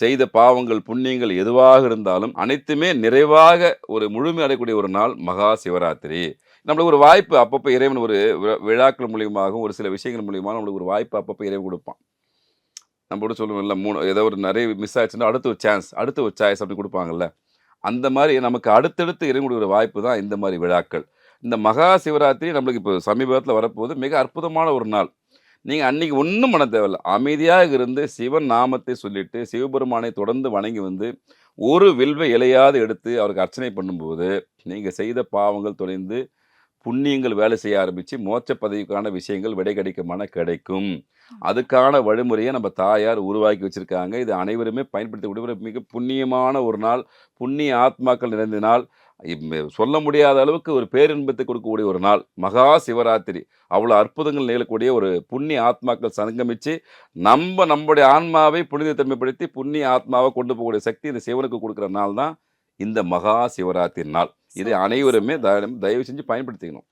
செய்த பாவங்கள், புண்ணியங்கள் எதுவாக இருந்தாலும் அனைத்துமே நிறைவாக ஒரு முழுமை அடையக்கூடிய ஒரு நாள் மகா சிவராத்திரி. நம்மளுக்கு ஒரு வாய்ப்பு அப்பப்ப இறைவன் ஒரு விழாக்கள் மூலியமாகவும், ஒரு சில விஷயங்கள் மூலியமா நம்மளுக்கு ஒரு வாய்ப்பு அப்பப்ப இறைவன் குடுப்பான். நம்ம கூட சொல்லுவோம்ல, ஏதோ ஒரு நெறைய மிஸ் ஆச்சுன்னா, அடுத்து ஒரு சான்ஸ், அடுத்து ஒரு சாய்ஸ் அப்படி குடுப்பாங்கல்ல. அந்த மாரி நமக்கு அடுத்தடுத்து இறைவன் குடுக்குற வாய்ப்பு தான் இந்த மாரி விழாக்கள். இந்த மகா சிவராத்திரி நம்மளுக்கு இப்போ சமீபத்தில வரப்போது. மிக அற்புதமான ஒரு நாள். நீங்க அன்னைக்கு ஒண்ணும் பண்ண தேவையில்ல. அமைதியாக இருந்து சிவன் நாமத்தை சொல்லிட்டு, சிவபெருமானை தொடர்ந்து வணங்கி வந்து, ஒரு வில்வ இலையாவது எடுத்து அவருக்கு அர்ச்சனை பண்ணும்போது, நீங்க செய்த பாவங்கள் தொலைந்து, புண்ணியங்கள் வேலை செய்ய ஆரம்பிச்சு, மோட்ச பதவிக்கான விஷயங்கள் விடை கிடைக்குமானா கிடைக்கும். அதுக்கான வழிமுறைய நம்ம தாயார் உருவாக்கி வச்சிருக்காங்க. இது அனைவருமே பயன்படுத்தக்கூடிய ஒரு மிக புண்ணியமான ஒரு நாள். புண்ணிய ஆத்மாக்கள் நிறைந்த நாள். சொல்ல முடியாத அளவுக்கு ஒரு பேரின்பத்தை கொடுக்கக்கூடிய ஒரு நாள். மகா சிவராத்திரி. அவ்வளோ அற்புதங்கள் நிகழக்கூடிய ஒரு புண்ணிய ஆத்மாக்கள் சங்கமிச்சு, நம்முடைய ஆன்மாவை புனித தன்மைப்படுத்தி, புண்ணிய ஆத்மாவ கொண்டு போகக்கூடிய சக்தி இந்த சிவனுக்கு குடுக்குற நாள் தான், இந்த மகா சிவராத்திரி நாள். இதை சூப்பர், அனைவருமே சூப்பர். தயவு செஞ்சு பயன்படுத்திக்கணும்.